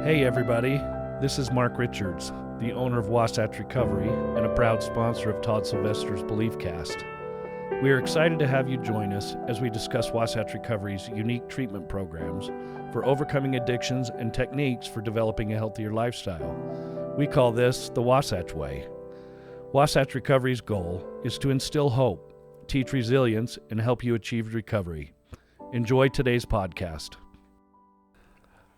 Hey everybody, this is Mark Richards, the owner of Wasatch Recovery and a proud sponsor of Todd Sylvester's BeliefCast. We are excited to have you join us as we discuss Wasatch Recovery's unique treatment programs for overcoming addictions and techniques for developing a healthier lifestyle. We call this the Wasatch Way. Wasatch Recovery's goal is to instill hope, teach resilience, and help you achieve recovery. Enjoy today's podcast.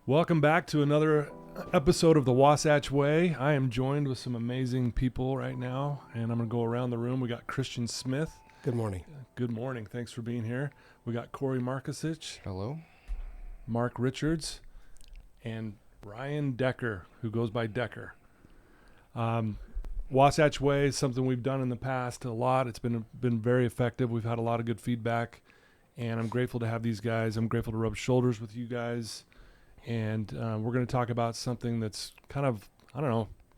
Welcome back to another episode of the Wasatch Way. I am joined with some amazing people right now, and I'm going to go around the room. We got Christian Smith. Good morning. Good morning. Thanks for being here. We got Corey Markisich. Hello. Mark Richards, and Brian Decker, who goes by Decker. Wasatch Way is something we've done in the past a lot. It's been very effective. We've had a lot of good feedback, and I'm grateful to have these guys. I'm grateful to rub shoulders with you guys. And we're going to talk about something that's kind of,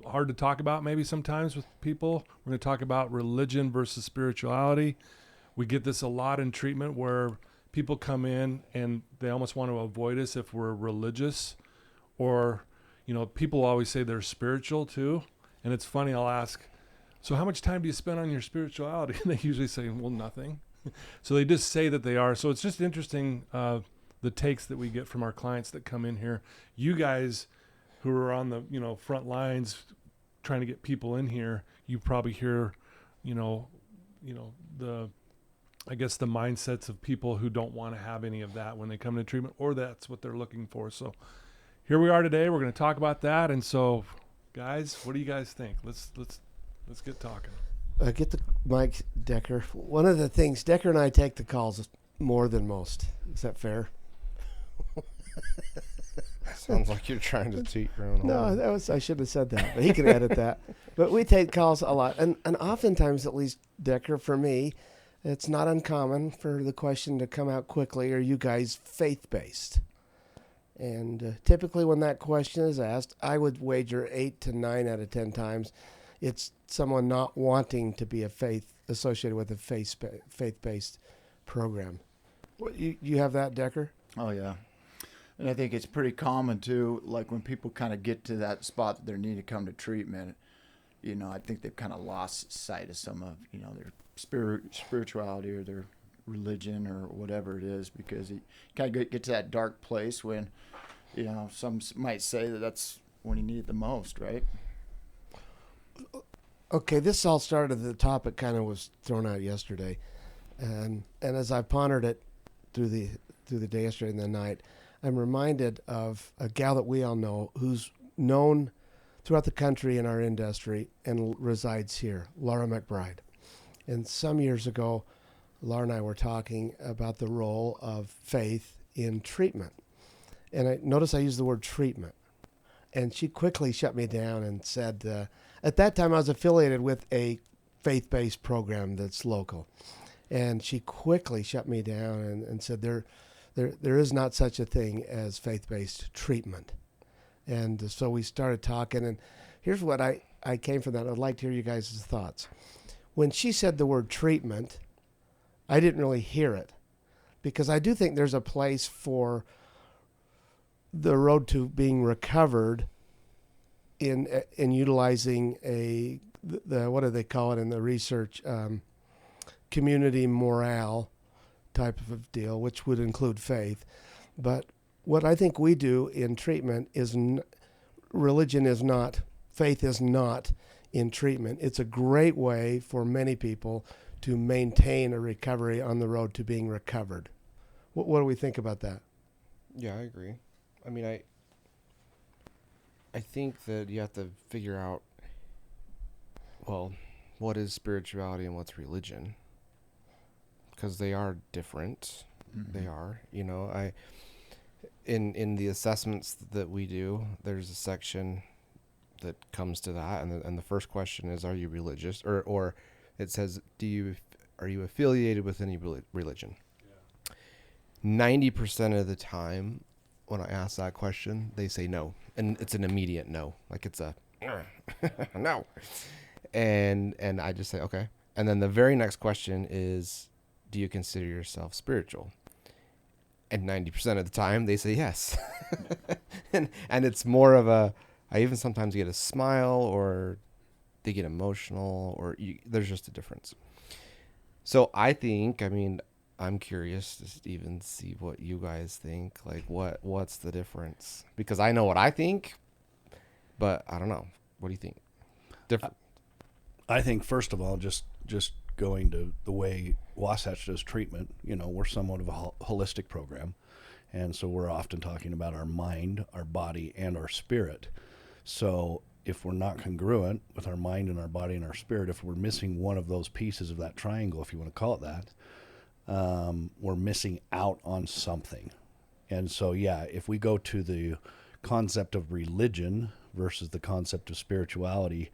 hard to talk about maybe sometimes with people. We're going to talk about religion versus spirituality. We get this a lot in treatment where people come in and they almost want to avoid us if we're religious, or, people always say they're spiritual too. And it's funny, I'll ask, so how much time do you spend on your spirituality? And they usually say, well, nothing. So they just say that they are. So it's just interesting, the takes that we get from our clients that come in here. You guys who are on the, front lines trying to get people in here, you probably hear, the mindsets of people who don't want to have any of that when they come to treatment, or that's what they're looking for. So here we are today. We're going to talk about that. And so, guys, what do you guys think? Let's get talking. Get the mic, Decker. One of the things, Decker and I take the calls more than most. Is that fair? Sounds like you're trying to toot your own horn. No, I shouldn't have said that, but he can edit that. But we take calls a lot. And oftentimes, at least, Decker, for me, it's not uncommon for the question to come out quickly, are you guys faith-based? And typically when that question is asked, I would wager 8 to 9 out of 10 times it's someone not wanting to be associated with a faith-based program. You have that, Decker? Oh, yeah. And I think it's pretty common, too, like when people kind of get to that spot that they need to come to treatment, I think they've kind of lost sight of some of, their spirituality or their religion or whatever it is, because you kind of get to that dark place when, some might say that that's when you need it the most, right? Okay, this all started, the topic kind of was thrown out yesterday. And as I pondered it through the day yesterday and the night, I'm reminded of a gal that we all know who's known throughout the country in our industry and resides here, Laura McBride. And some years ago, Laura and I were talking about the role of faith in treatment. And I noticed I used the word treatment. And she quickly shut me down and said, at that time I was affiliated with a faith-based program that's local. And she quickly shut me down and said, there is not such a thing as faith-based treatment. And so we started talking, and here's what I came from that. I'd like to hear you guys' thoughts. When she said the word treatment, I didn't really hear it, because I do think there's a place for the road to being recovered in utilizing the what do they call it in the research, community morale type of deal, which would include faith. But what I think we do in treatment is religion is not, faith is not in treatment. It's a great way for many people to maintain a recovery on the road to being recovered. What do we think about that? Yeah, I agree. I mean, I think that you have to figure out, well, what is spirituality and what's religion? Because they are different. Mm-hmm. They are, in the assessments that we do, there's a section that comes to that, and the first question is, are you religious? Or it says, are you affiliated with any religion? Yeah. 90% of the time when I ask that question, they say no, and it's an immediate no, like it's a no, and I just say okay. And then the very next question is, do you consider yourself spiritual? And 90% of the time they say yes. and it's more of I even sometimes get a smile, or they get emotional, or there's just a difference. So I think, I'm curious to even see what you guys think. Like, what's the difference? Because I know what I think, but I don't know. What do you think? Different. I think, first of all, just going to the way Wasatch does treatment, we're somewhat of a holistic program. And so we're often talking about our mind, our body, and our spirit. So if we're not congruent with our mind and our body and our spirit, if we're missing one of those pieces of that triangle, if you want to call it that, we're missing out on something. And so, if we go to the concept of religion versus the concept of spirituality,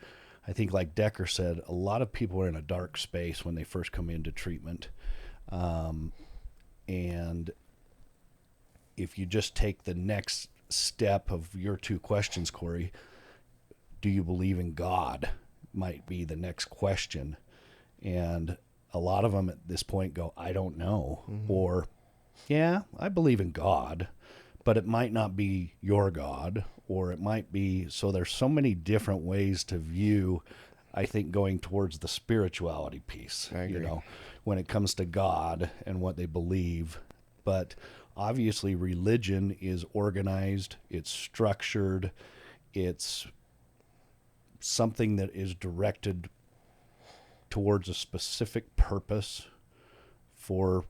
I think, like Decker said, a lot of people are in a dark space when they first come into treatment. And if you just take the next step of your two questions, Corey, do you believe in God? Might be the next question. And a lot of them at this point go, I don't know. Mm-hmm. Or, yeah, I believe in God, but it might not be your God, or it might be. So there's so many different ways to view, I think, going towards the spirituality piece, I agree. When it comes to God and what they believe. But obviously religion is organized, it's structured, it's something that is directed towards a specific purpose for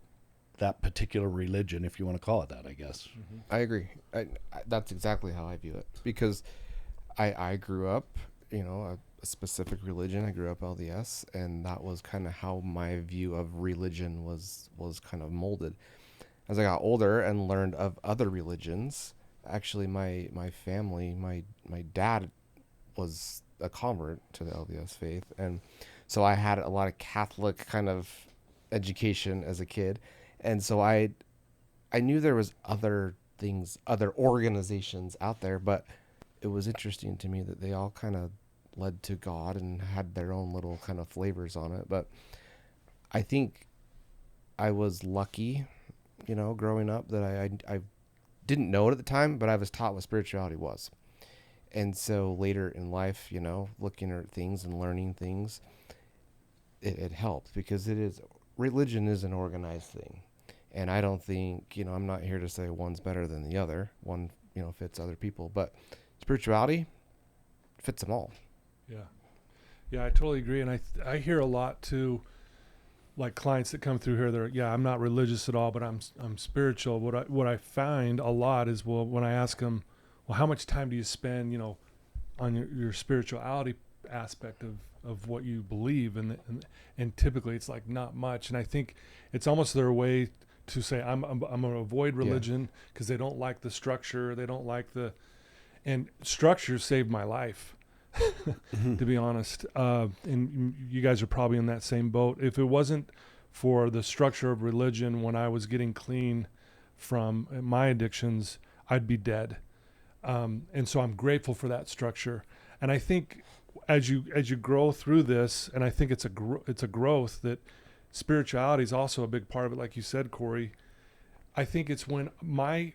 that particular religion, if you want to call it that, I guess. Mm-hmm. I agree. That's exactly how I view it, because I grew up, a specific religion. I grew up LDS, and that was kind of how my view of religion was kind of molded. As I got older and learned of other religions, actually my family, my dad was a convert to the LDS faith, and so I had a lot of Catholic kind of education as a kid, and so I knew there was other things, other organizations out there, but it was interesting to me that they all kind of led to God and had their own little kind of flavors on it. But I think I was lucky, growing up, that I didn't know it at the time, but I was taught what spirituality was. And so later in life, looking at things and learning things, it helped, because religion is an organized thing. And I don't think, I'm not here to say one's better than the other. One, fits other people, but spirituality fits them all. Yeah, I totally agree. And I hear a lot too, like clients that come through here, they're, I'm not religious at all, but I'm spiritual. What I find a lot is, when I ask them, well, how much time do you spend, on your spirituality aspect of what you believe? And typically it's like not much. And I think it's almost their way to say, I'm going to avoid religion because they don't like the structure. They don't like and structure saved my life. To be honest, and you guys are probably in that same boat. If it wasn't for the structure of religion when I was getting clean from my addictions, I'd be dead. And so I'm grateful for that structure. And I think as you grow through this, and I think it's a growth, that spirituality is also a big part of it. Like you said, Corey, I think it's when my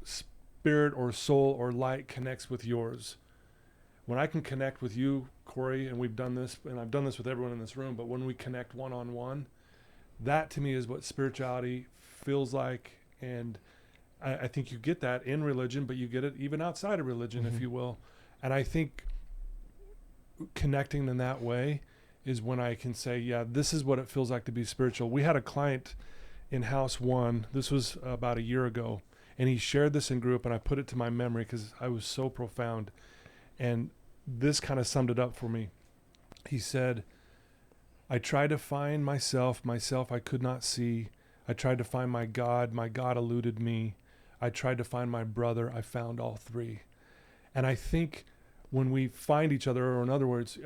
spirit or soul or light connects with yours. When I can connect with you, Corey, and we've done this, and I've done this with everyone in this room, but when we connect one-on-one, that to me is what spirituality feels like. And I think you get that in religion, but you get it even outside of religion, if you will. And I think connecting in that way is when I can say, this is what it feels like to be spiritual. We had a client in House 1, this was about a year ago, and he shared this in group, and I put it to my memory because I was so profound. And this kind of summed it up for me. He said, I tried to find myself I could not see. I tried to find my God eluded me. I tried to find my brother, I found all three. And I think when we find each other, or in other words,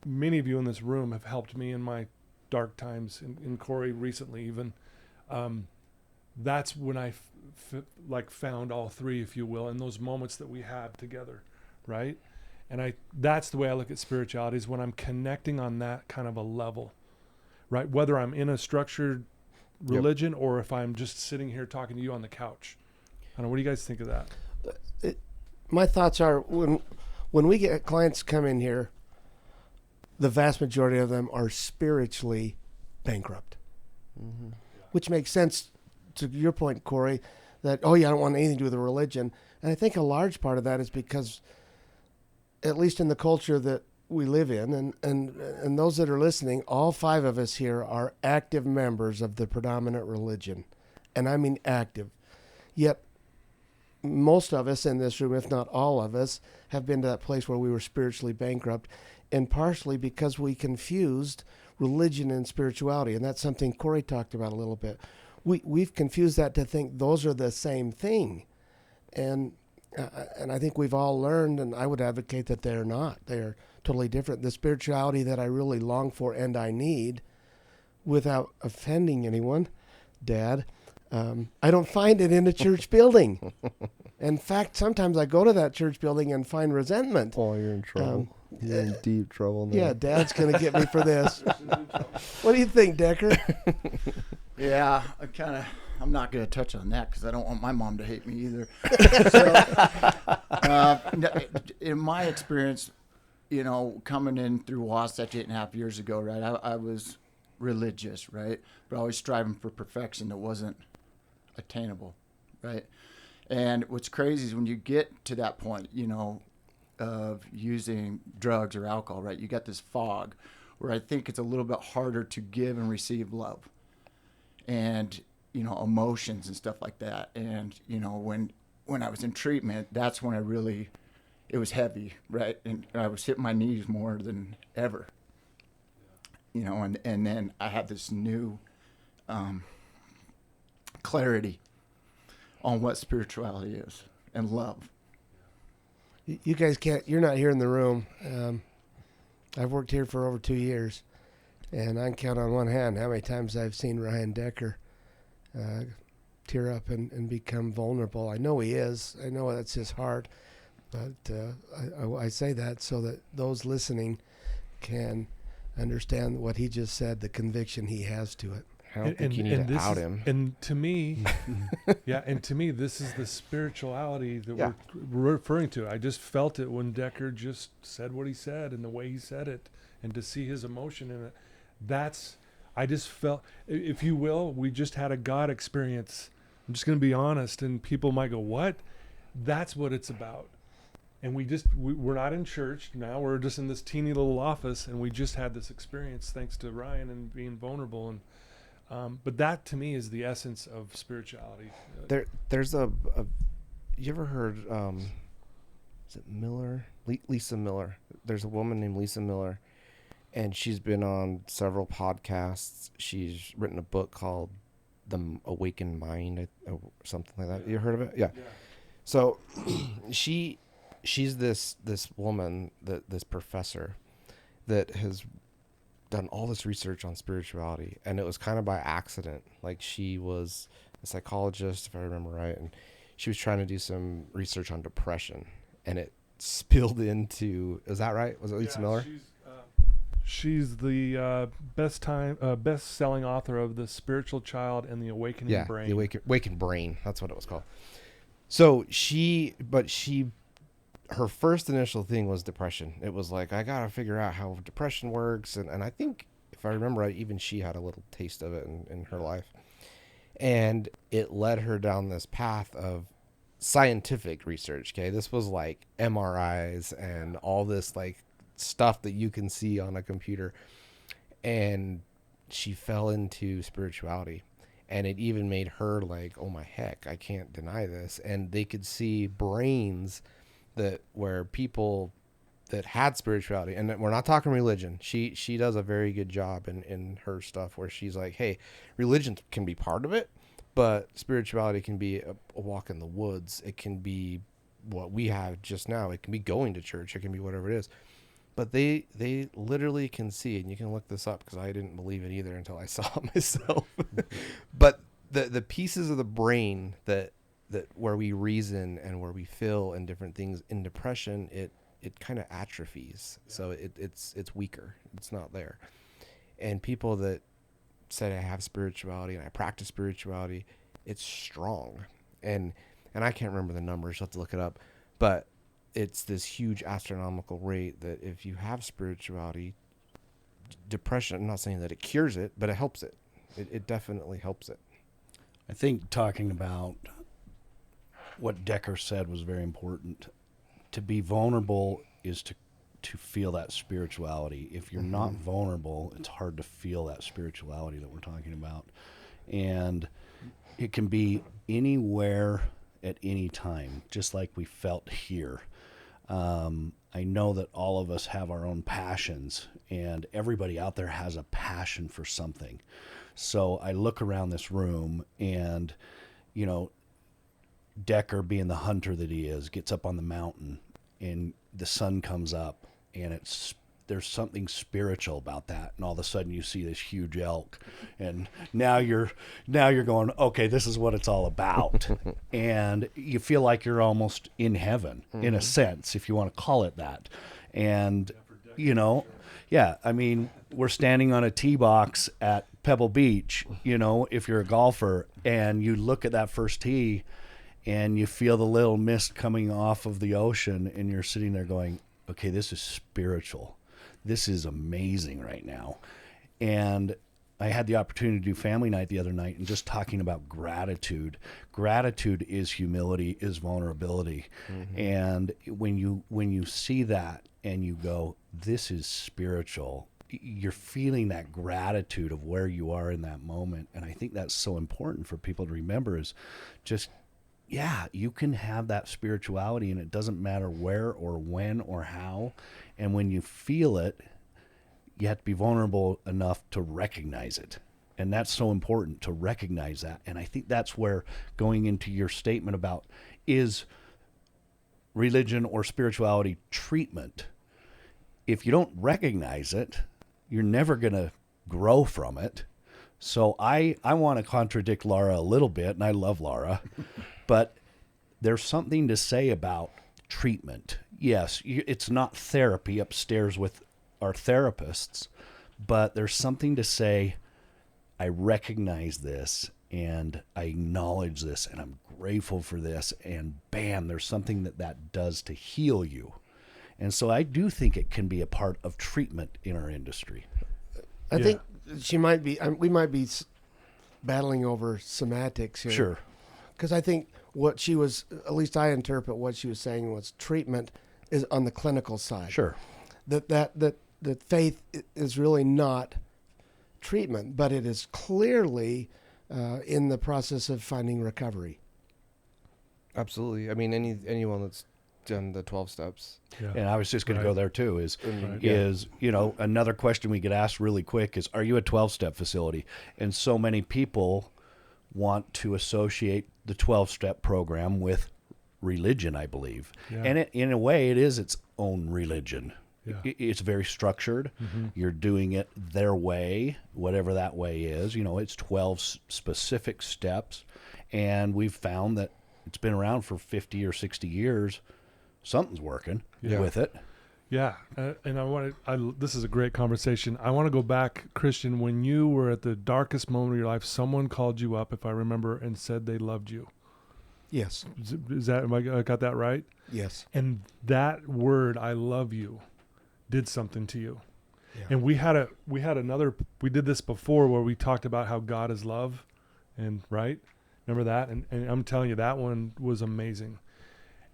many of you in this room have helped me in my dark times, in Corey recently even. That's when I found all three, if you will, in those moments that we had together, right? And that's the way I look at spirituality, is when I'm connecting on that kind of a level, right? Whether I'm in a structured religion or if I'm just sitting here talking to you on the couch. I don't know. What do you guys think of that? My thoughts are when we get clients come in here, the vast majority of them are spiritually bankrupt, which makes sense to your point, Corey, that, oh yeah, I don't want anything to do with the religion. And I think a large part of that is because, at least in the culture that we live in, and those that are listening, all 5 of us here are active members of the predominant religion. And I mean active. Yet most of us in this room, if not all of us, have been to that place where we were spiritually bankrupt, and partially because we confused religion and spirituality. And that's something Corey talked about a little bit. We've confused that to think those are the same thing. And I think we've all learned, and I would advocate that they're not. They're totally different. The spirituality that I really long for and I need, without offending anyone, Dad, I don't find it in a church building. In fact, sometimes I go to that church building and find resentment. Oh, you're in trouble. You're in deep trouble now. Yeah, Dad's going to get me for this. What do you think, Decker? Yeah, I'm not going to touch on that because I don't want my mom to hate me either. In my experience, coming in through Wasatch 8.5 years ago, right, I was religious, right, but always striving for perfection that wasn't attainable, right? And what's crazy is when you get to that point, of using drugs or alcohol, right, you got this fog where I think it's a little bit harder to give and receive love and, emotions and stuff like that. And, when I was in treatment, that's when it was heavy, right? And I was hitting my knees more than ever, and then I had this new clarity on what spirituality is and love. You guys you're not here in the room. I've worked here for over 2 years, and I can count on one hand how many times I've seen Ryan Decker tear up and become vulnerable. I know he is. I know that's his heart, but I say that so that those listening can understand what he just said, the conviction he has to it. I don't think you need to out him. And to me, this is the spirituality that we're referring to. I just felt it when Decker just said what he said and the way he said it, and to see his emotion in it. I just felt, if you will, we just had a God experience. I'm just going to be honest, and people might go, what? That's what it's about. And we're not in church now. We're just in this teeny little office, and we just had this experience thanks to Ryan and being vulnerable. And but that to me is the essence of spirituality. There's you ever heard, is it Miller? Lisa Miller. There's a woman named Lisa Miller, and she's been on several podcasts. She's written a book called The Awakened Mind, or something like that. You heard of it? Yeah. So she's this woman, this professor that has done all this research on spirituality, and it was kind of by accident. Like, she was a psychologist, if I remember right, and she was trying to do some research on depression, and it spilled into, is that right? Was it Lisa Miller? She's the best-selling author of The Spiritual Child and The Awakening Brain. The Awakened Brain. That's what it was called. So her first initial thing was depression. It was like, I got to figure out how depression works. And I think, if I remember right, even she had a little taste of it in her life. And it led her down this path of scientific research. Okay. This was like MRIs and all this like stuff that you can see on a computer. And she fell into spirituality. And it even made her like, oh my heck, I can't deny this. And they could see brains where people that had spirituality, and we're not talking religion. She does a very good job in her stuff where she's like, hey, religion can be part of it, but spirituality can be a walk in the woods. It can be what we have just now. It can be going to church. It can be whatever it is. But they literally can see, and you can look this up because I didn't believe it either until I saw it myself. But the pieces of the brain that where we reason and where we feel and different things in depression, it kind of atrophies. So it's weaker. It's not there. And people that say I have spirituality and I practice spirituality, it's strong. And I can't remember the numbers, I'll have to look it up, but it's this huge astronomical rate that if you have spirituality, depression, I'm not saying that it cures it, but it helps it. It definitely helps it. I think talking about what Decker said was very important. To be vulnerable is to feel that spirituality. If you're not vulnerable, it's hard to feel that spirituality that we're talking about. And it can be anywhere at any time, just like we felt here. I know that all of us have our own passions, and everybody out there has a passion for something. So I look around this room and, you know, Decker, being the hunter that he is, gets up on the mountain and the sun comes up, and there's something spiritual about that. And all of a sudden you see this huge elk, and now you're going, okay, this is what it's all about. And you feel like you're almost in heaven, in a sense, if you want to call it that. And, you know, yeah, I mean, we're standing on a tee box at Pebble Beach, you know, if you're a golfer, and you look at that first tee and you feel the little mist coming off of the ocean, and you're sitting there going, okay, this is spiritual. This is amazing right now. And I had the opportunity to do family night the other night, and just talking about gratitude. Gratitude is humility, is vulnerability. And when you see that and you go, this is spiritual, you're feeling that gratitude of where you are in that moment. And I think that's so important for people to remember, is just, yeah, you can have that spirituality, and it doesn't matter where or when or how. And when you feel it, you have to be vulnerable enough to recognize it. And that's so important, to recognize that. And I think that's where, going into your statement about, is religion or spirituality treatment? If you don't recognize it, you're never going to grow from it. So I want to contradict Laura a little bit, and I love Laura, but there's something to say about treatment. Yes, it's not therapy upstairs with our therapists, but there's something to say, I recognize this, and I acknowledge this, and I'm grateful for this, and bam, there's something that does to heal you. And so I do think it can be a part of treatment in our industry. I think we might be battling over semantics here. Sure. Because I think what she was, at least I interpret what she was saying, was treatment is on the clinical side. Sure. That faith is really not treatment, but it is clearly in the process of finding recovery. Absolutely. I mean, anyone that's done the 12 steps. Yeah. And I was just going to go there too, is, Right. you know, another question we get asked really quick is, are you a 12-step facility? And so many people want to associate the 12-step program with religion, I believe. Yeah. And in a way, it is its own religion. Yeah. It's very structured. You're doing it their way, whatever that way is. You know, it's 12 specific steps. And we've found that it's been around for 50 or 60 years. Something's working with it. Yeah, and this is a great conversation. I want to go back, Christian, when you were at the darkest moment of your life, someone called you up, if I remember, and said they loved you. Yes. Is that, I got that right? Yes. And that word, I love you, did something to you. Yeah. And we did this before where we talked about how God is love, and right? Remember that? And I'm telling you, that one was amazing.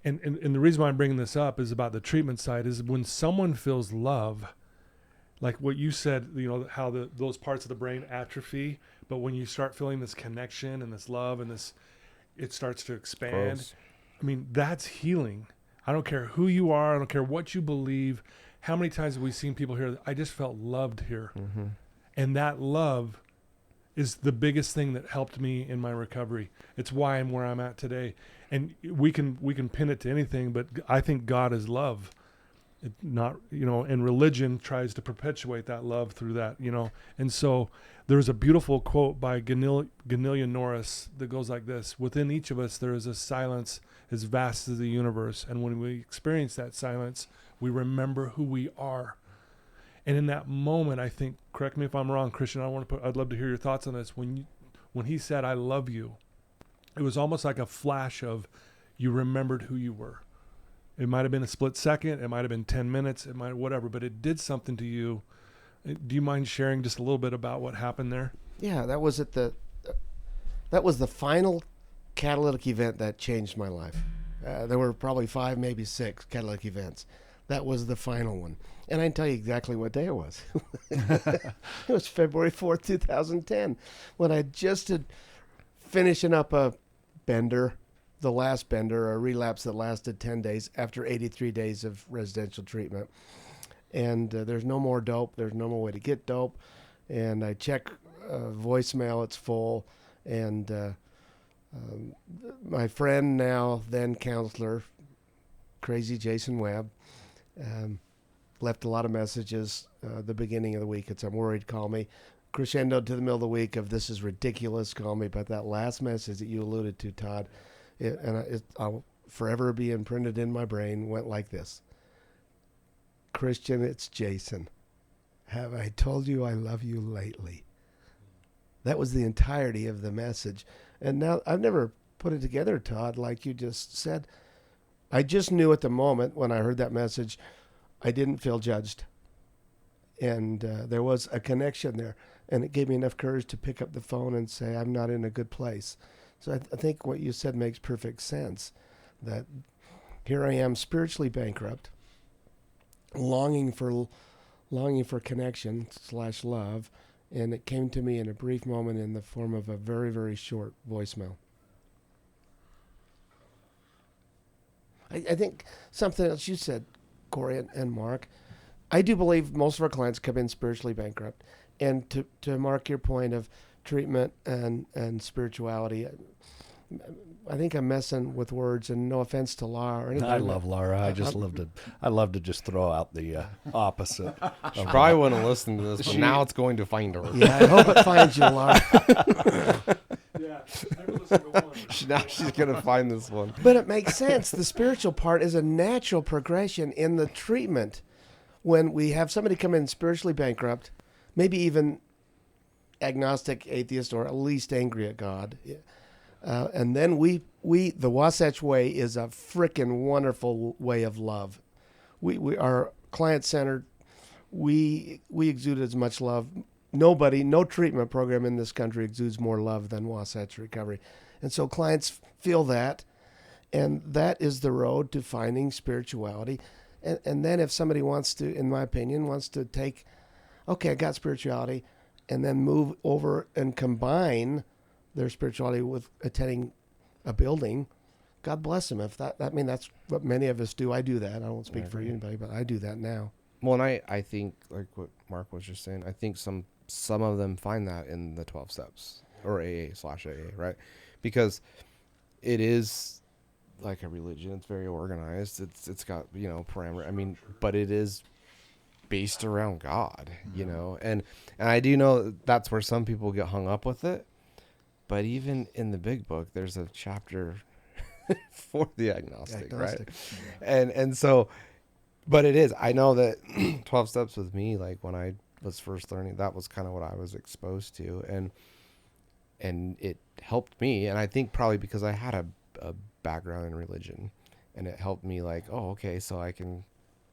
And the reason why I'm bringing this up is about the treatment side, is when someone feels love, like what you said, you know, how those parts of the brain atrophy, but when you start feeling this connection and this love and this, it starts to expand. Gross. I mean, that's healing. I don't care who you are. I don't care what you believe. How many times have we seen people here? I just felt loved here. And that love is the biggest thing that helped me in my recovery. It's why I'm where I'm at today. And we can pin it to anything, but I think God is love. It not, you know, and religion tries to perpetuate that love through that, you know. And so there's a beautiful quote by Ganilian Norris that goes like this: within each of us there is a silence as vast as the universe, and when we experience that silence, we remember who we are. And in that moment, I think, correct me if I'm wrong, Christian, I'd love to hear your thoughts on this. When he said, "I love you," it was almost like a flash of you remembered who you were. It might have been a split second. It might have been 10 minutes. It might whatever, but it did something to you. Do you mind sharing just a little bit about what happened there? Yeah, that was the final catalytic event that changed my life. There were probably 5, maybe 6 catalytic events. That was the final one. And I can tell you exactly what day it was. It was February 4th, 2010, when I just had finishing up a bender, the last bender, a relapse that lasted 10 days after 83 days of residential treatment. And there's no more dope. There's no more way to get dope. And I check voicemail, it's full. And my friend now, then counselor, crazy Jason Webb, left a lot of messages the beginning of the week. It's, "I'm worried, call me." Crescendo to the middle of the week of, "This is ridiculous, call me." But that last message that you alluded to, Todd, I'll forever be imprinted in my brain, went like this: "Christian, it's Jason. Have I told you I love you lately?" That was the entirety of the message. And now I've never put it together, Todd, like you just said. I just knew at the moment when I heard that message, I didn't feel judged. And there was a connection there. And it gave me enough courage to pick up the phone and say, "I'm not in a good place." So I think what you said makes perfect sense. That here I am, spiritually bankrupt, longing for connection / love. And it came to me in a brief moment in the form of a very, very short voicemail. I think something else you said, Corey and Mark, I do believe most of our clients come in spiritually bankrupt. And to mark your point of treatment and spirituality, I think I'm messing with words, and no offense to Laura or anything. I love Laura. I love to just throw out the opposite. She probably wouldn't listen to this, but now it's going to find her. Yeah, I hope it finds you, Laura. Yeah. Never listen to one. Now she's going to find this one. But it makes sense. The spiritual part is a natural progression in the treatment. When we have somebody come in spiritually bankrupt, maybe even agnostic, atheist, or at least angry at God, and then we the Wasatch Way is a frickin' wonderful way of love. We are client-centered. We exude as much love. No treatment program in this country exudes more love than Wasatch Recovery. And so clients feel that, and that is the road to finding spirituality. And then if somebody wants to, in my opinion, take, okay, I got spirituality, and then move over and combine their spirituality with attending a building, God bless them. If that's what many of us do. I do that. I won't speak for anybody, but I do that now. Well, and I think, like what Mark was just saying, I think some of them find that in the 12 steps or AA/AA, right? Because it is like a religion. It's very organized. It's got, parameter. I mean, but it is based around God, and I do know that's where some people get hung up with it. But even in the big book, there's a chapter for the agnostic. Right? And so, but it is. I know that 12 steps with me, like when I was first learning, that was kind of what I was exposed to, and it helped me. And I think probably because I had a background in religion, and it helped me like, oh, okay, so I can,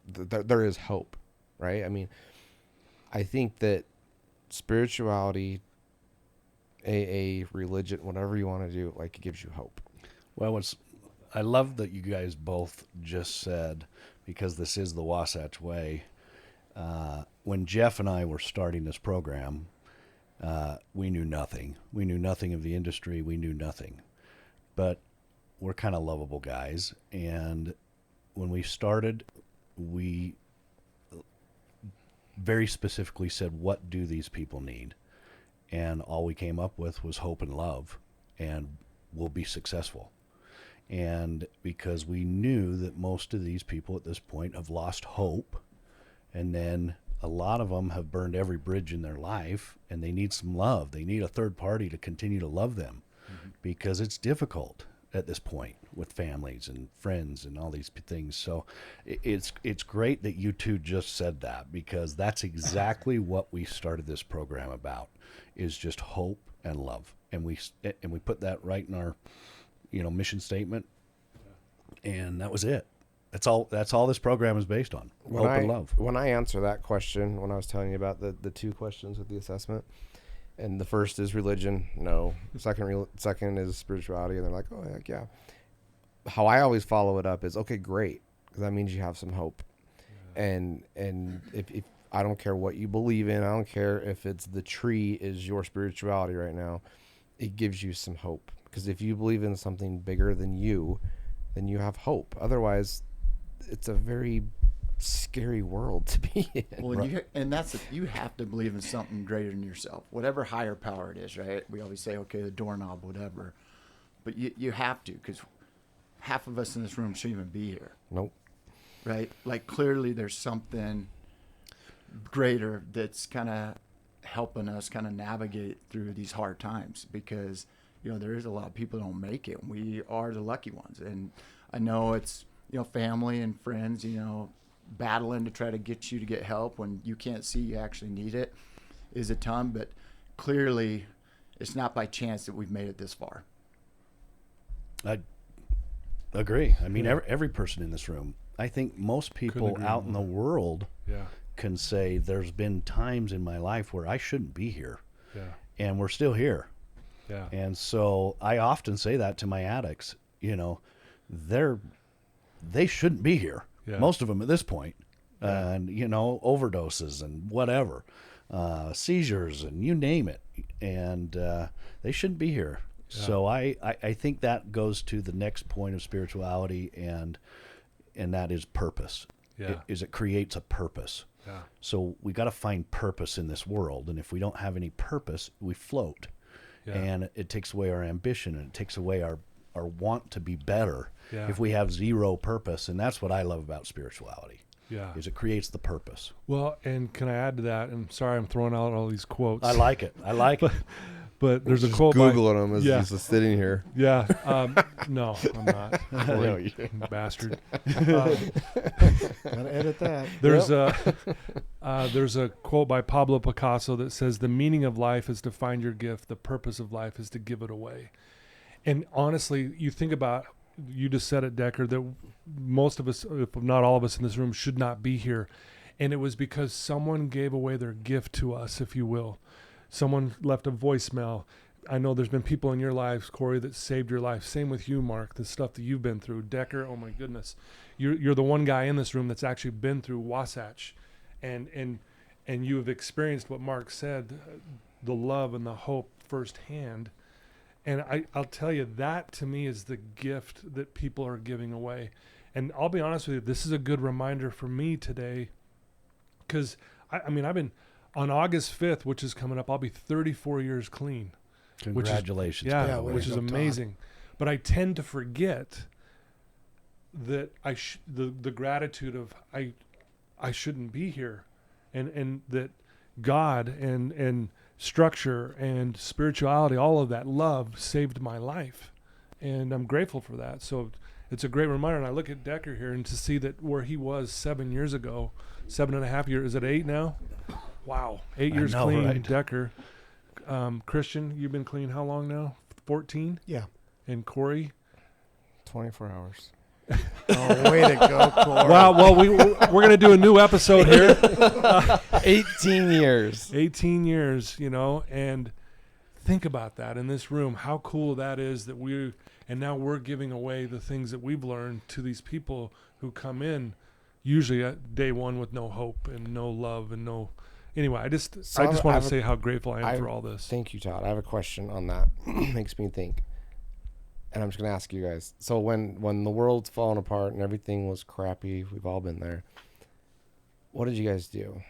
there is hope, right? I mean, I think that spirituality, AA, religion, whatever you want to do, like, it gives you hope. Well, I love that you guys both just said, because this is the Wasatch Way. When Jeff and I were starting this program, we knew nothing. We knew nothing of the industry. We knew nothing. But we're kind of lovable guys. And when we started, we very specifically said, what do these people need? And all we came up with was hope and love, and we'll be successful. And because we knew that most of these people at this point have lost hope, and then a lot of them have burned every bridge in their life, and they need some love. They need a third party to continue to love them, because it's difficult at this point. with families and friends and all these things. So it's great that you two just said that, because that's exactly what we started this program about, is just hope and love. And we put that right in our, mission statement. And that was it. That's all this program is based on. Hope and love. When I answer that question, when I was telling you about the two questions with the assessment, and the first is religion, no. Second is spirituality, and they're like, oh, heck yeah. How I always follow it up is, okay, great, because that means you have some hope. Yeah. And if I don't care what you believe in, I don't care if it's the tree is your spirituality right now, it gives you some hope. Because if you believe in something bigger than you, then you have hope. Otherwise, it's a very scary world to be in. Well, right. You have to believe in something greater than yourself, whatever higher power it is, right? We always say, okay, the doorknob, whatever. But you have to, because half of us in this room shouldn't even be here. Nope. Right? Like, clearly there's something greater that's kind of helping us kind of navigate through these hard times, because, there is a lot of people that don't make it. We are the lucky ones. And I know it's, family and friends, battling to try to get you to get help when you can't see you actually need it is a ton, but clearly it's not by chance that we've made it this far. I agree. I mean, every person in this room, I think most people out in the world can say there's been times in my life where I shouldn't be here, and we're still here. Yeah. And so I often say that to my addicts, they shouldn't be here. Yeah. Most of them at this point, and overdoses and whatever, seizures and you name it, and they shouldn't be here. Yeah. So I think that goes to the next point of spirituality, and that is purpose. Yeah. It creates a purpose. Yeah. So we got to find purpose in this world, and if we don't have any purpose, we float. Yeah. And it takes away our ambition, and it takes away our want to be better if we have zero purpose. And that's what I love about spirituality, is it creates the purpose. Well, and can I add to that? And sorry, I'm throwing out all these quotes. I like it. But there's a quote Googling them as he's just sitting here. Yeah. No, I'm not. No, you bastard. Gotta edit that. There's a quote by Pablo Picasso that says, "The meaning of life is to find your gift. The purpose of life is to give it away." And honestly, you think about, you just said it, Decker, that most of us, if not all of us in this room, should not be here. And it was because someone gave away their gift to us, if you will. Someone left a voicemail. I know there's been people in your lives, Corey, that saved your life. Same with you, Mark, the stuff that you've been through. Decker, oh my goodness. You're the one guy in this room that's actually been through Wasatch. And you have experienced what Mark said, the love and the hope firsthand. And I'll tell you, that to me is the gift that people are giving away. And I'll be honest with you, this is a good reminder for me today, because I've been, on August 5th, which is coming up, I'll be 34 years clean. Congratulations. Which is amazing. But I tend to forget that the gratitude of I shouldn't be here, and that God and structure and spirituality, all of that love saved my life, and I'm grateful for that. So it's a great reminder. And I look at Decker here, and to see that where he was 7 years ago, 7.5 years, is it 8 now? Wow, 8 years clean, right? Decker. Christian, you've been clean how long now? 14? Yeah. And Corey? 24 hours. Oh, way to go, Corey. Wow, well, we're going to do a new episode here. 18 years. 18 years, and think about that in this room, how cool that is that now we're giving away the things that we've learned to these people who come in usually at day one with no hope and no love and no... Anyway, I just want to say how grateful I am for all this. Thank you, Todd. I have a question on that. Makes me think. And I'm just going to ask you guys. So when the world's falling apart and everything was crappy, we've all been there. What did you guys do?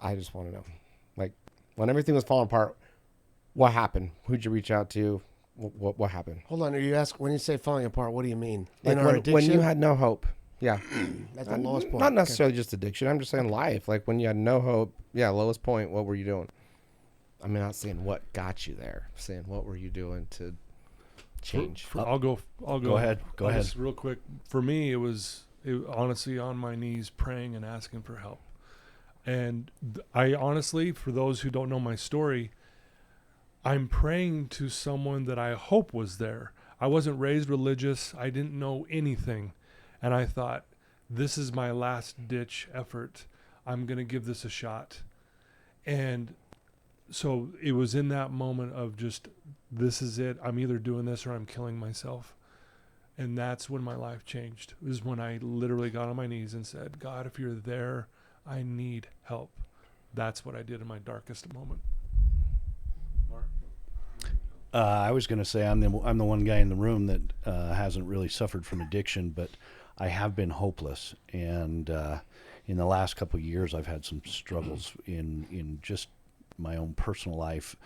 I just want to know. Like, when everything was falling apart, what happened? Who'd you reach out to? What happened? Hold on. When you say falling apart, what do you mean? Like when you had no hope. Yeah. That's the lowest point. Not necessarily just addiction. I'm just saying life. Like when you had no hope. Yeah, lowest point. What were you doing? I'm not saying what got you there. I'm saying what were you doing to change? I'll go. Go ahead. Go ahead. Just real quick. For me, it was honestly on my knees praying and asking for help. And I honestly, for those who don't know my story, I'm praying to someone that I hope was there. I wasn't raised religious. I didn't know anything. And I thought, this is my last ditch effort. I'm going to give this a shot. And so it was in that moment of just, this is it. I'm either doing this or I'm killing myself. And that's when my life changed. It was when I literally got on my knees and said, God, if you're there, I need help. That's what I did in my darkest moment. I was going to say I'm the one guy in the room that hasn't really suffered from addiction, but I have been hopeless. And in the last couple of years, I've had some struggles in just my own personal life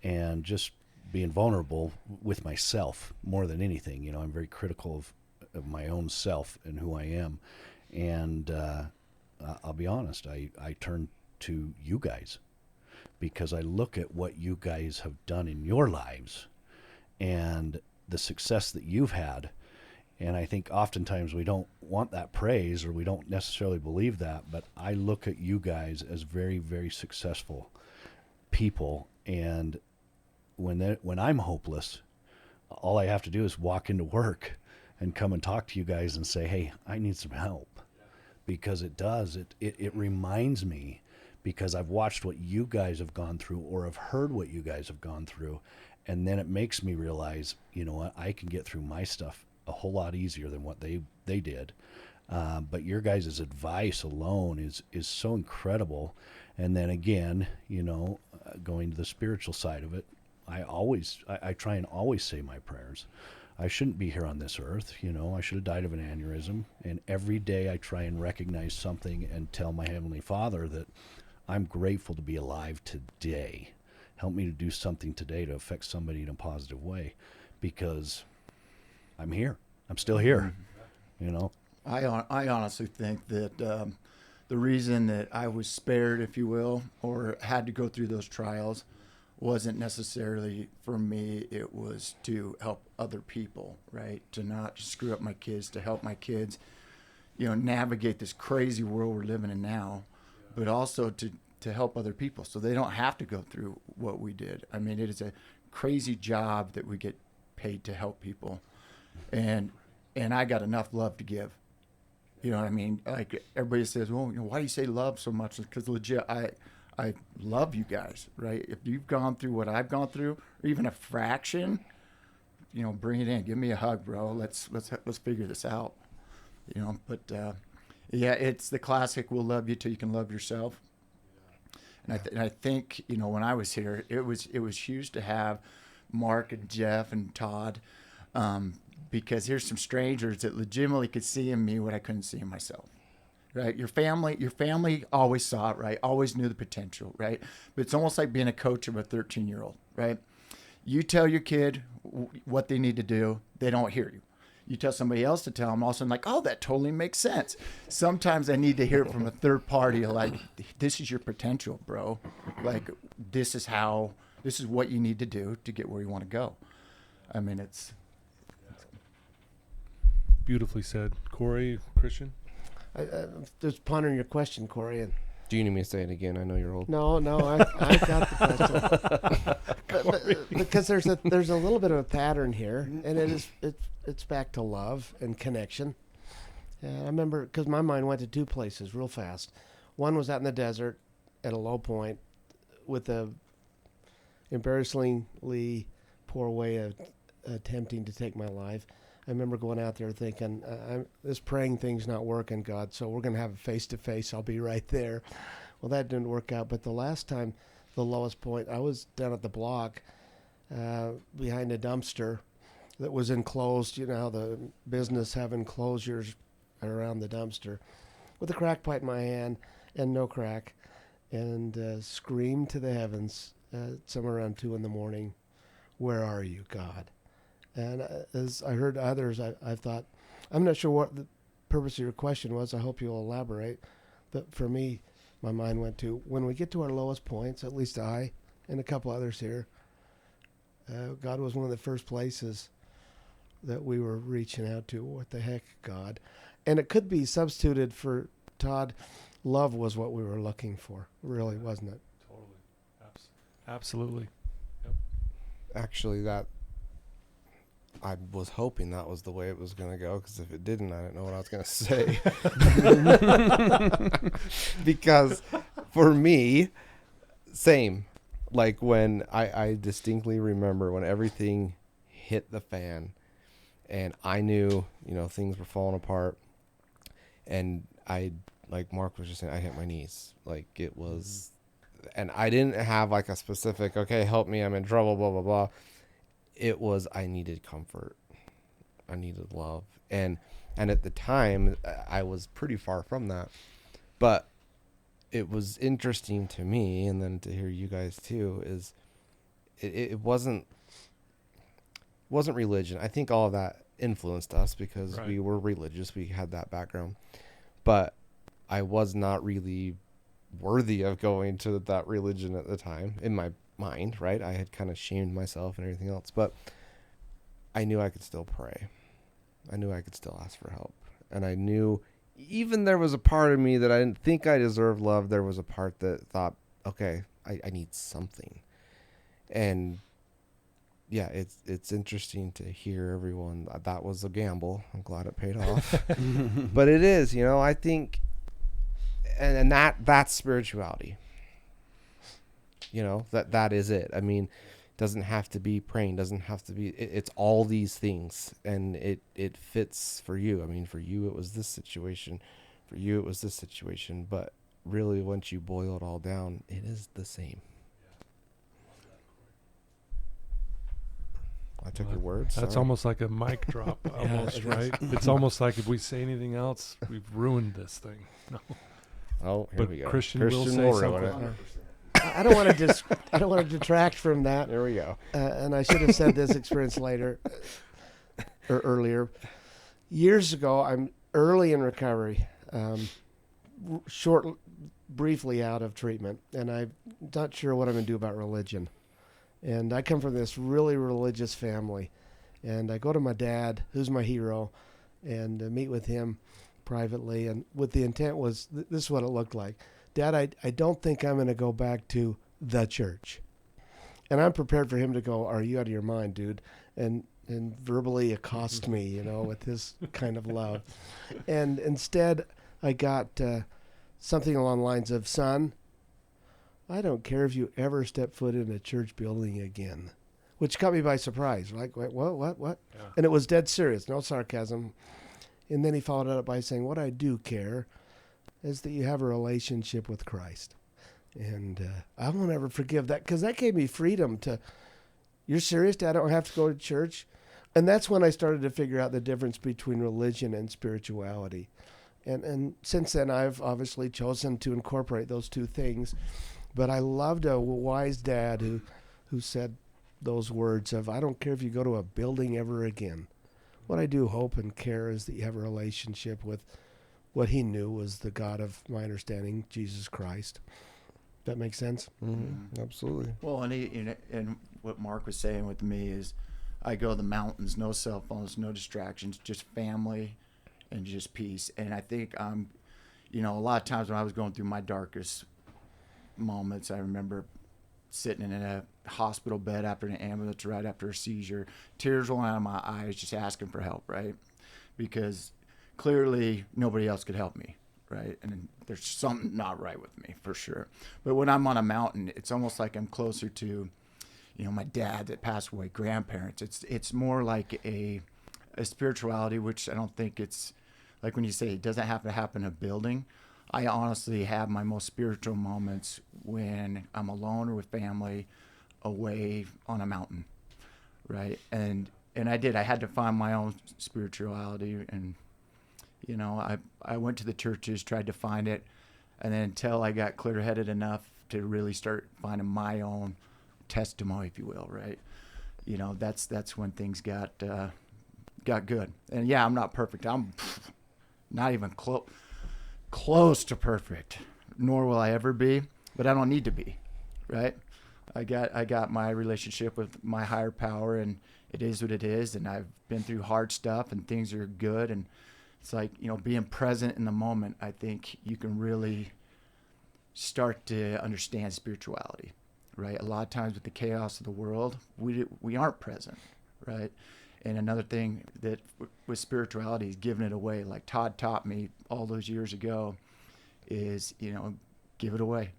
and just being vulnerable with myself more than anything. You know, I'm very critical of my own self and who I am. And I'll be honest, I turn to you guys, because I look at what you guys have done in your lives and the success that you've had. And I think oftentimes we don't want that praise, or we don't necessarily believe that, but I look at you guys as very, very successful people. And when I'm hopeless, all I have to do is walk into work and come and talk to you guys and say, hey, I need some help. Because it reminds me, because I've watched what you guys have gone through, or have heard what you guys have gone through, and then it makes me realize, you know what, I can get through my stuff a whole lot easier than what they did. But your guys' advice alone is so incredible. And then again, you know, going to the spiritual side of it, I try and always say my prayers. I shouldn't be here on this earth, you know, I should have died of an aneurysm. And every day I try and recognize something and tell my Heavenly Father that I'm grateful to be alive today. Help me to do something today to affect somebody in a positive way, because I'm here. I'm still here, you know. I honestly think that the reason that I was spared, if you will, or had to go through those trials wasn't necessarily for me. It was to help other people, right? To not screw up my kids, to help my kids, you know, navigate this crazy world we're living in now, but also to help other people so they don't have to go through what we did. I mean, it is a crazy job that we get paid to help people. And I got enough love to give. You know what I mean? Like everybody says, well, you know, why do you say love so much? Because legit, I love you guys, right? If you've gone through what I've gone through, or even a fraction, you know, bring it in. Give me a hug, bro. Let's figure this out. You know, but yeah, it's the classic. We'll love you till you can love yourself. And I think, you know, when I was here, it was huge to have Mark and Jeff and Todd, because here's some strangers that legitimately could see in me what I couldn't see in myself. Right, your family always saw it, right? Always knew the potential, right? But it's almost like being a coach of a 13-year-old, right? You tell your kid what they need to do, they don't hear you. You tell somebody else to tell them, all of a sudden, like, oh, that totally makes sense. Sometimes I need to hear it from a third party, like, this is your potential, bro. Like, this is what you need to do to get where you want to go. I mean, it's Beautifully said. Corey, Christian? I just pondering your question, Corey. And Do you need me to say it again? I know you're old. no, I got the question. Because there's a little bit of a pattern here, and it's back to love and connection. And I remember, because my mind went to two places real fast. One was out in the desert at a low point with a embarrassingly poor way of attempting to take my life. I remember going out there thinking, this praying thing's not working, God, so we're going to have a face-to-face. I'll be right there. Well, that didn't work out. But the last time, the lowest point, I was down at the block behind a dumpster that was enclosed. You know how the business have enclosures around the dumpster, with a crack pipe in my hand and no crack, and screamed to the heavens somewhere around 2 a.m, where are you, God? And as I heard others, I thought, I'm not sure what the purpose of your question was. I hope you'll elaborate. But for me, my mind went to, when we get to our lowest points, at least I and a couple others here, God was one of the first places that we were reaching out to. What the heck, God? And it could be substituted for, Todd, love was what we were looking for, really, wasn't it? Totally. Absolutely. Actually, that I was hoping that was the way it was going to go, because if it didn't, I didn't know what I was going to say. Because for me, same. Like when I distinctly remember when everything hit the fan and I knew, things were falling apart, and like Mark was just saying, I hit my knees. Like it was, and I didn't have like a specific, okay, help me, I'm in trouble, blah, blah, blah. It was, I needed comfort. I needed love. And at the time I was pretty far from that, but it was interesting to me, and then to hear you guys too, is it wasn't religion. I think all of that influenced us because Right. we were religious. We had that background, but I was not really worthy of going to that religion at the time in my mind, right? I had kind of shamed myself and everything else, but I knew I could still pray. I knew I could still ask for help. And I knew even there was a part of me that I didn't think I deserved love. There was a part that thought, okay, I need something. And yeah, it's interesting to hear everyone. That was a gamble. I'm glad it paid off. But it is, I think, and that's spirituality. That is it. I mean, doesn't have to be praying, doesn't have to be, it's all these things, and it fits for you. I mean, for you it was this situation, for you it was this situation, but really once you boil it all down, it is the same. I took your words. That's Sorry. almost like a mic drop, almost, right? It's almost like if we say anything else, we've ruined this thing. No. Oh, here But we go. Christian will say ruin something. it. I don't want to I don't want to detract from that. There we go. And I should have said this experience later or earlier. Years ago, I'm early in recovery, briefly out of treatment, and I'm not sure what I'm going to do about religion. And I come from this really religious family, and I go to my dad, who's my hero, and meet with him privately. And what the intent was, this is what it looked like. Dad, I don't think I'm going to go back to the church. And I'm prepared for him to go, are you out of your mind, dude? And verbally accost me, with his kind of love. And instead, I got something along the lines of, son, I don't care if you ever step foot in a church building again, which caught me by surprise. Like, wait, what? Yeah. And it was dead serious, no sarcasm. And then he followed it up by saying, what I do care is that you have a relationship with Christ. And I won't ever forgive that, because that gave me freedom to, you're serious, Dad? I don't have to go to church? And that's when I started to figure out the difference between religion and spirituality. And since then, I've obviously chosen to incorporate those two things. But I loved a wise dad who said those words of, I don't care if you go to a building ever again. What I do hope and care is that you have a relationship with what he knew was the God of my understanding, Jesus Christ. That makes sense? Mm-hmm. Absolutely. Well, and what Mark was saying with me is, I go to the mountains, no cell phones, no distractions, just family and just peace. And I think a lot of times when I was going through my darkest moments, I remember sitting in a hospital bed after an ambulance right after a seizure, tears rolling out of my eyes, just asking for help, right? Because clearly nobody else could help me, right? And there's something not right with me for sure. But when I'm on a mountain, it's almost like I'm closer to, my dad that passed away, grandparents. It's more like a spirituality, which I don't think it's like when you say it doesn't have to happen in a building. I honestly have my most spiritual moments when I'm alone or with family away on a mountain, right? And I had to find my own spirituality, and I went to the churches, tried to find it, and then until I got clear-headed enough to really start finding my own testimony, if you will, right? That's when things got good. And yeah, I'm not perfect. I'm not even close to perfect, nor will I ever be, but I don't need to be, right? I got my relationship with my higher power, and it is what it is, and I've been through hard stuff, and things are good, and it's like, being present in the moment. I think you can really start to understand spirituality, right? A lot of times with the chaos of the world, we aren't present, right? And another thing that with spirituality is giving it away, like Todd taught me all those years ago, is, give it away.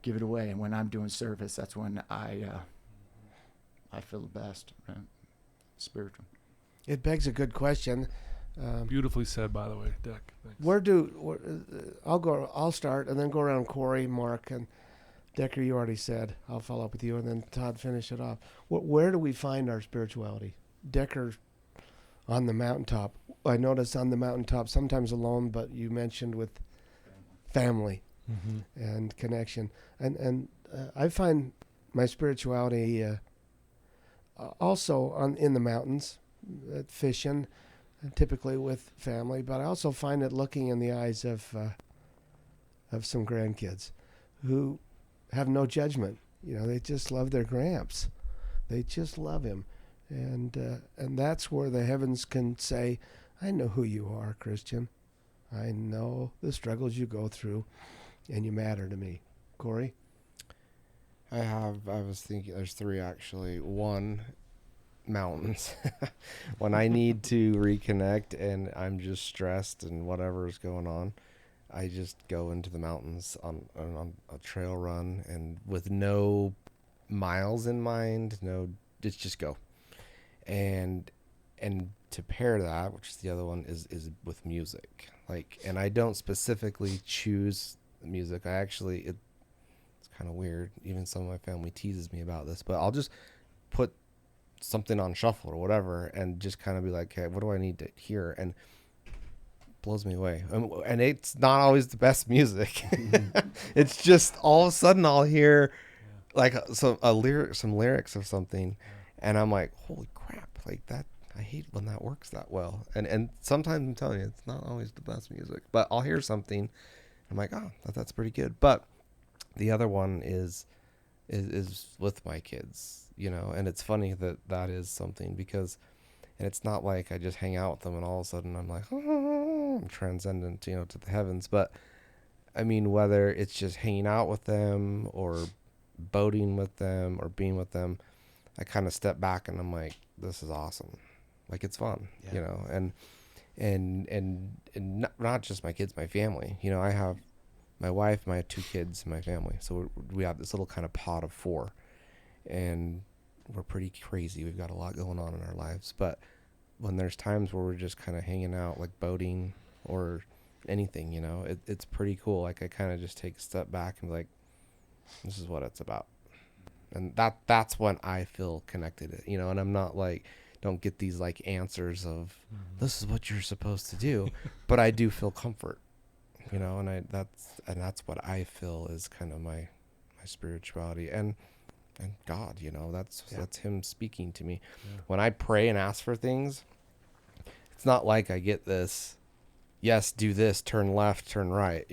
Give it away. And when I'm doing service, that's when I feel the best, right? Spiritual. It begs a good question. Beautifully said, by the way, Dick. Thanks. I'll start and then go around Corey, Mark, and Decker. You already said. I'll follow up with you, and then Todd finish it off. Where do we find our spirituality? Decker, on the mountaintop. I notice on the mountaintop, sometimes alone, but you mentioned with family and connection. And I find my spirituality also in the mountains, fishing, typically with family, but I also find it looking in the eyes of some grandkids who have no judgment. They just love their gramps. They just love him. And that's where the heavens can say, I know who you are, Christian. I know the struggles you go through, and you matter to me. Corey? I was thinking there's three actually. One, mountains. When I need to reconnect and I'm just stressed and whatever is going on, I just go into the mountains on a trail run, and with no miles in mind, just go. And to pair that, which is the other one, is with music. And I don't specifically choose music. It's kind of weird. Even some of my family teases me about this, but I'll just put something on shuffle or whatever and just kind of be like, hey, what do I need to hear? And it blows me away. And it's not always the best music. It's just all of a sudden I'll hear some lyrics of something, and I'm like, holy crap, that. I hate when that works that well. And sometimes I'm telling you, it's not always the best music, but I'll hear something. I'm like, oh, that's pretty good. But the other one is with my kids, and it's funny that is something, because, and it's not like I just hang out with them and all of a sudden I'm like, oh, I'm transcendent, to the heavens. But I mean, whether it's just hanging out with them or boating with them or being with them, I kind of step back and I'm like, this is awesome. It's fun, and not just my kids, my family. I have my wife, my 2 kids, and my family. So we have this little kind of pod of 4, and we're pretty crazy. We've got a lot going on in our lives. But when there's times where we're just kind of hanging out, like boating or anything, it's pretty cool. I kind of just take a step back and be like, this is what it's about. And that's when I feel connected, and I'm not don't get these answers of this is what you're supposed to do, but I do feel comfort, and that's what I feel is kind of my spirituality and God, that's him speaking to me. When I pray and ask for things, it's not like I get this, yes, do this, turn left, turn right,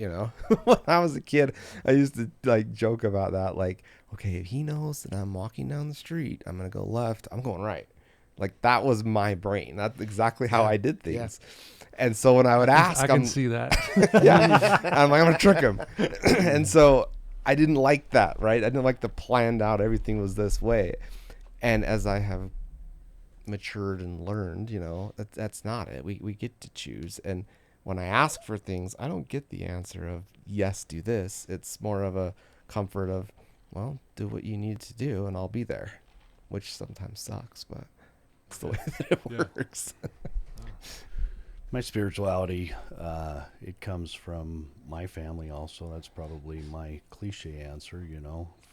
When I was a kid, I used to joke about that, okay, if he knows that I'm walking down the street, I'm going to go left, I'm going right. That was my brain. That's exactly how I did things. Yeah. And so when I would ask, I can see that. Yeah. I'm going to trick him. And so I didn't like that, right? I didn't like the planned out, everything was this way. And as I have matured and learned, that's not it. We get to choose. And when I ask for things, I don't get the answer of, yes, do this. It's more of a comfort of, well, do what you need to do and I'll be there, which sometimes sucks, but it's the way that it works. My spirituality, it comes from my family also. That's probably my cliche answer,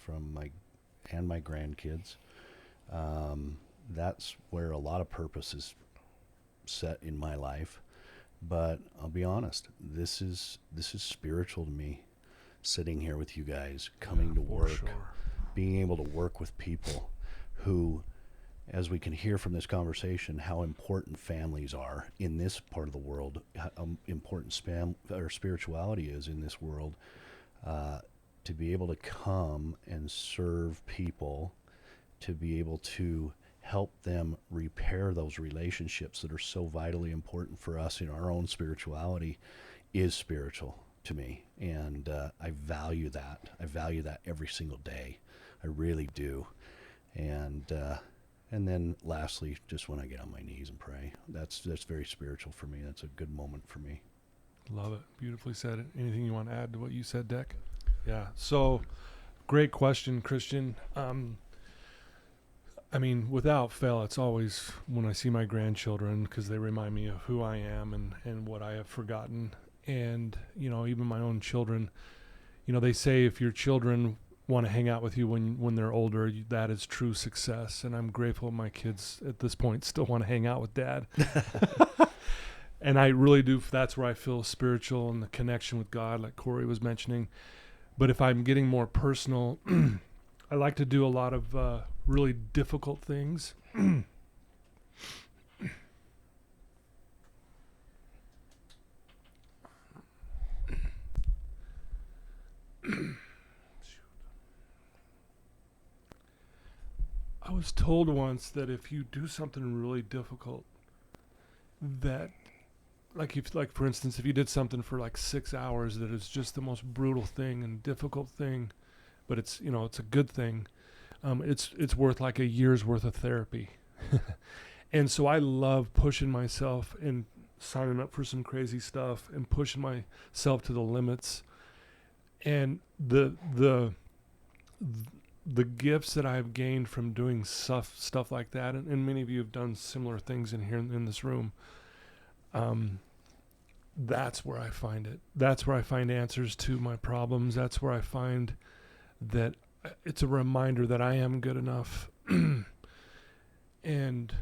from my grandkids. That's where a lot of purpose is set in my life. But I'll be honest, this is spiritual to me, sitting here with you guys, coming to work, being able to work with people who, as we can hear from this conversation, how important families are in this part of the world, how important spirituality is in this world, to be able to come and serve people, to be able to help them repair those relationships that are so vitally important for us in our own spirituality is spiritual to me. And I value that. I value that every single day. I really do. And then lastly, just when I get on my knees and pray, that's very spiritual for me. That's a good moment for me. Love it. Beautifully said. Anything you want to add to what you said, Deck? Yeah. So, great question, Christian. I mean, without fail, it's always when I see my grandchildren, because they remind me of who I am and what I have forgotten. And, you know, even my own children, you know, they say if your children want to hang out with you when they're older, that is true success. And I'm grateful my kids at this point still want to hang out with Dad. And I really do. That's where I feel spiritual and the connection with God, like Corey was mentioning. But if I'm getting more personal, I like to do a lot of really difficult things. I was told once that if you do something really difficult, that like for instance, if you did something for like 6 hours that is just the most brutal thing and difficult thing, but it's, you know, it's a good thing, it's worth like a year's worth of therapy. And so I love pushing myself and signing up for some crazy stuff and pushing myself to the limits. And the gifts that I've gained from doing stuff like that, and many of you have done similar things in here in this room, that's where I find it. That's where I find answers to my problems. That's where I find that it's a reminder that I am good enough. And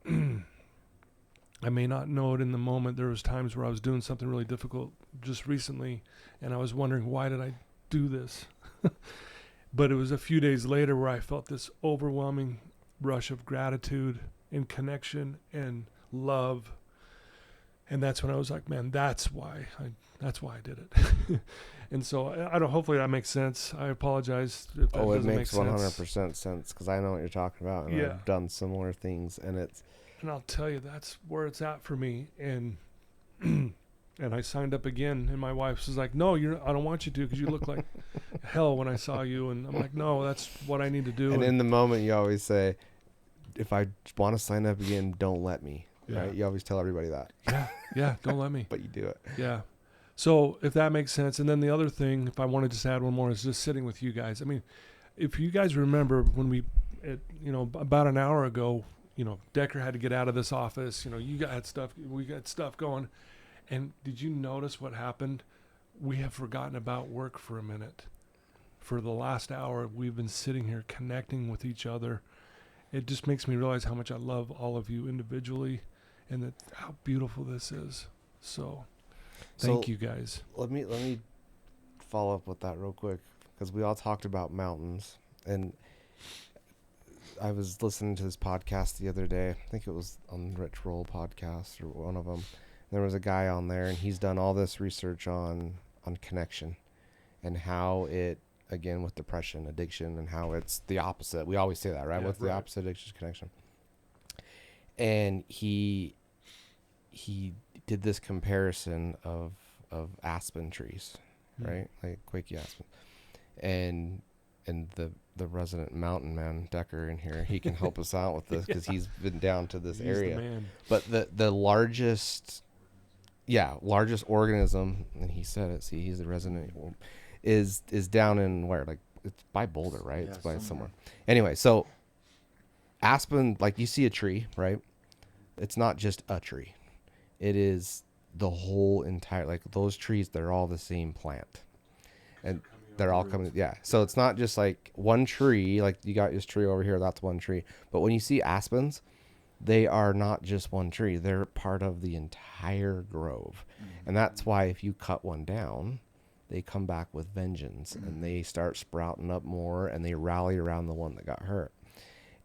I may not know it in the moment. There was times where I was doing something really difficult just recently, and I was wondering, why did I do this? But it was a few days later where I felt this overwhelming rush of gratitude and connection and love. And that's when I was like, man, that's why I did it. And so I don't, hopefully that makes sense. I apologize if that doesn't make sense. Oh, it makes 100% sense, because I know what you're talking about, and I've done similar things, and I'll tell you, that's where it's at for me. And and I signed up again, and my wife was like, no, I don't want you to, because you look like hell when I saw you. And I'm like, no, that's what I need to do. And in the moment, you always say, if I want to sign up again, don't let me. Yeah. Right? You always tell everybody that. Yeah, don't let me. But you do it. Yeah. So if that makes sense. And then the other thing, if I want to just add one more, is just sitting with you guys. I mean, if you guys remember when about an hour ago, Decker had to get out of this office. We got stuff going. And did you notice what happened? We have forgotten about work for a minute. For the last hour, we've been sitting here connecting with each other. It just makes me realize how much I love all of you individually, and how beautiful this is. So thank you guys. Let me follow up with that real quick, because we all talked about mountains, and I was listening to this podcast the other day. I think it was on Rich Roll podcast or one of them. There was a guy on there, and he's done all this research on connection and how it, again, with depression, addiction, and how it's the opposite. We always say that, right? Yeah, What's the opposite? Addiction is connection. And he did this comparison of aspen trees, right? Like Quakey aspen. And the resident mountain man, Decker, in here, he can help us out with this, because he's been down to this area. The man. But the largest organism, and he said it, see, he's the resident, is down in where? Like, it's by Boulder, right? Yeah, it's by somewhere. Anyway, so aspen, like, you see a tree, right? It's not just a tree. It is the whole entire, like, those trees, they're all the same plant. And they're all coming, yeah. So it's not just like one tree, like you got this tree over here, that's one tree. But when you see aspens, they are not just one tree. They're part of the entire grove. Mm-hmm. And that's why if you cut one down, they come back with vengeance, and they start sprouting up more, and they rally around the one that got hurt.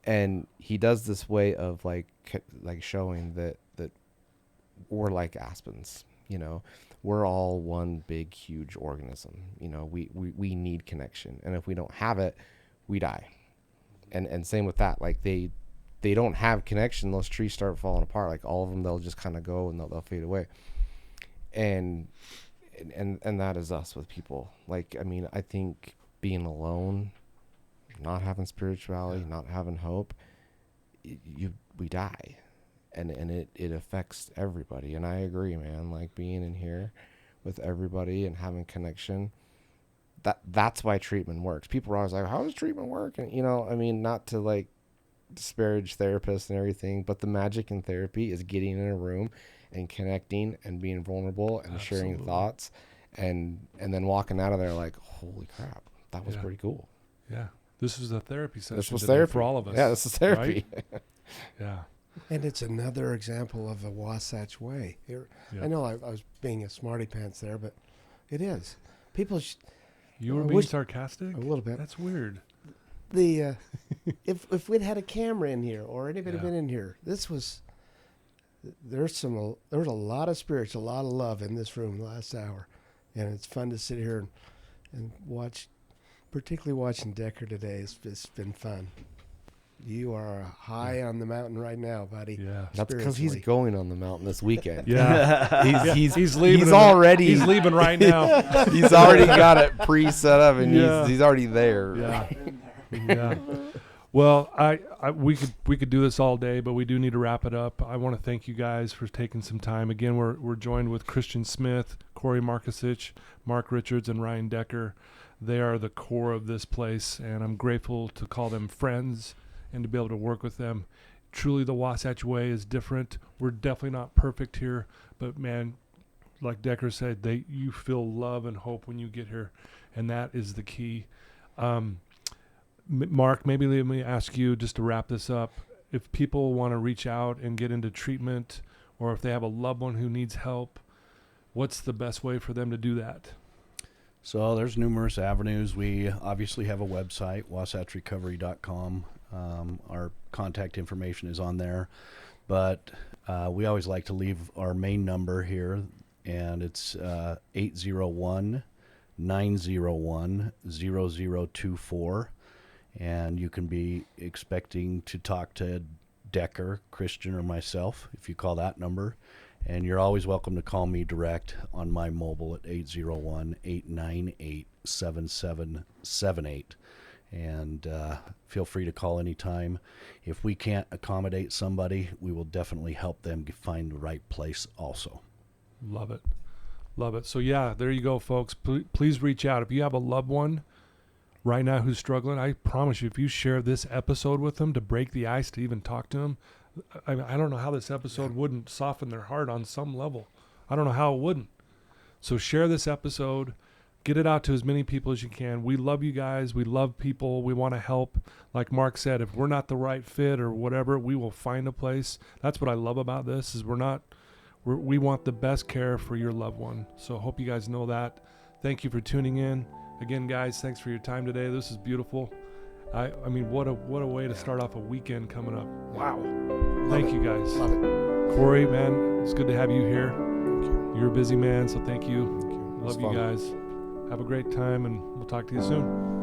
And he does this way of like showing that we're like aspens, we're all one big, huge organism. We need connection. And if we don't have it, we die. and same with that. Like they don't have connection. Those trees start falling apart. Like all of them, they'll just kind of go and they'll fade away. And that is us with people. Like, I mean, I think being alone, not having spirituality, not having hope, we die, and it affects everybody. And I agree, man. Like being in here with everybody and having connection, that's why treatment works. People are always like, how does treatment work? And I mean, not to like disparage therapists and everything, but the magic in therapy is getting in a room and connecting and being vulnerable and sharing thoughts, and then walking out of there like, holy crap, that was pretty cool. Yeah. This was a therapy session. This was therapy for all of us. Yeah, this is therapy. Right? Yeah. And it's another example of a Wasatch Way. I know I was being a smarty pants there, but it is. People you were being sarcastic? A little bit. That's weird. If we'd had a camera in here or anybody been in here, there's a lot of spirits, a lot of love in this room the last hour, and it's fun to sit here and watch. Particularly watching Decker today, it's been fun. You are high on the mountain right now, buddy. Yeah, that's because he's going on the mountain this weekend. Yeah, he's leaving. He's leaving right now. He's already got it pre-set up, and he's already there. Yeah, yeah. Well, we could do this all day, but we do need to wrap it up. I want to thank you guys for taking some time. Again, we're joined with Christian Smith, Corey Markisich, Mark Richards, and Ryan Decker. They are the core of this place, and I'm grateful to call them friends and to be able to work with them. Truly, the Wasatch Way is different. We're definitely not perfect here, but man, like Decker said, you feel love and hope when you get here, and that is the key. Mark, maybe let me ask you just to wrap this up. If people want to reach out and get into treatment, or if they have a loved one who needs help, what's the best way for them to do that? So there's numerous avenues. We obviously have a website, wasatchrecovery.com. Our contact information is on there, but we always like to leave our main number here, and it's 801-901-0024, and you can be expecting to talk to Decker, Christian, or myself if you call that number. And you're always welcome to call me direct on my mobile at 801-898-7778. And feel free to call anytime. If we can't accommodate somebody, we will definitely help them find the right place also. Love it. Love it. So, yeah, there you go, folks. Please reach out. If you have a loved one right now who's struggling, I promise you, if you share this episode with them to break the ice, to even talk to them, I don't know how this episode wouldn't soften their heart on some level. I don't know how it wouldn't. So share this episode. Get it out to as many people as you can. We love you guys. We love people. We want to help. Like Mark said, if we're not the right fit or whatever, we will find a place. That's what I love about this is we want the best care for your loved one. So hope you guys know that. Thank you for tuning in. Again, guys, thanks for your time today. This is beautiful. I mean, what a way to start off a weekend coming up. Wow. Thank you, guys. Love it. Corey, man, it's good to have you here. Thank you. You're a busy man, so thank you. Thank you. Love you guys. Have a great time, and we'll talk to you soon.